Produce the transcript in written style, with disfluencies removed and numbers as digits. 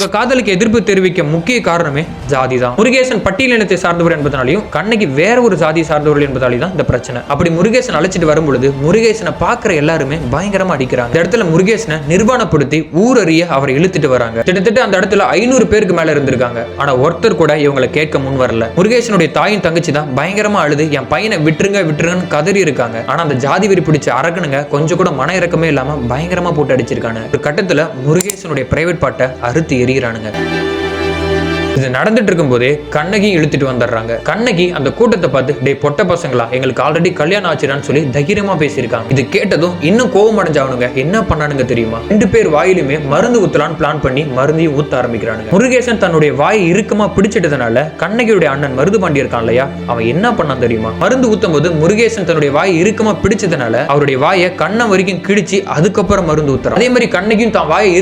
அவங்க காதலுக்கு எதிர்ப்பு தெரிவிக்க முக்கிய காரணமே ஜாதி தான். முருகேசன் பட்டியலினத்தை சார்ந்தவர் என்பதனாலையும் கண்ணகி வேற ஒரு ஜாதி சார்ந்தவர்கள் என்பதாலேயும் தான் இந்த பிரச்சனை. அப்படி முருகேசன் அழைச்சிட்டு வரும்பொழுது முருகேசனை பார்க்கிற எல்லாருமே பயங்கரமா அடிக்கிறாங்க. இந்த இடத்துல முருகேசனை நிர்வாணப்படுத்தி ஊரறிய அவரை இழுத்துட்டு வராங்க. கிட்டத்தட்ட அந்த இடத்துல 500 பேருக்கு மேல இருந்திருக்காங்க. ஆனா ஒருத்தர் கூட இவங்களை கேட்க முன் வரல. முருகேசனுடைய தாயின் தங்கச்சி தான் பயங்கரமா அழுது என் பையனை விட்டுருங்கன்னு கதறி இருக்காங்க. ஆனா அந்த ஜாதி வெறி பிடிச்ச அரக்கனுங்க கொஞ்சம் கூட மன இறக்கமே இல்லாம பயங்கரமா போட்டு அடிச்சிருக்காங்க. ஒரு கட்டத்துல முருகேசனுடைய பிரைவேட் பார்ட்டை அறுத்து எறிகிறானுங்க. இது நடந்துட்டு இருக்கும் போதே கண்ணகி இழுத்துட்டு வந்துடுறாங்க. கண்ணகி அந்த கூட்டத்தை பார்த்து டே பொட்ட பசங்களா, எங்களுக்கு ஆல்ரெடி கல்யாணம் ஆச்சுடான்னு சொல்லி தைரியமா பேசியிருக்காங்க. இது கேட்டதும் இன்னும் கோவம் அடைஞ்சாவனுங்க. என்ன பண்ணானுங்க தெரியுமா? 2 பேர் வாயிலுமே மருந்து ஊத்தலான்னு பிளான் பண்ணி மருந்தையும் ஊத்த ஆரம்பிக்கிறானுங்க. முருகேசன் தன்னுடைய வாயை இறுக்கமா பிடிச்சிட்டதுனால கண்ணகியுடைய அண்ணன் மருது பாண்டி இருக்கான் இல்லையா, அவன் என்ன பண்ணான் தெரியுமா? மருந்து ஊத்தும் போது முருகேசன் தன்னுடைய வாயை இறுக்கமா பிடிச்சதுனால அவருடைய வாயை கண்ணம் வரைக்கும் கிழிச்சு அதுக்கப்புறம் மருந்து ஊத்துறான். அதே மாதிரி கண்ணகியும் தான் வாயை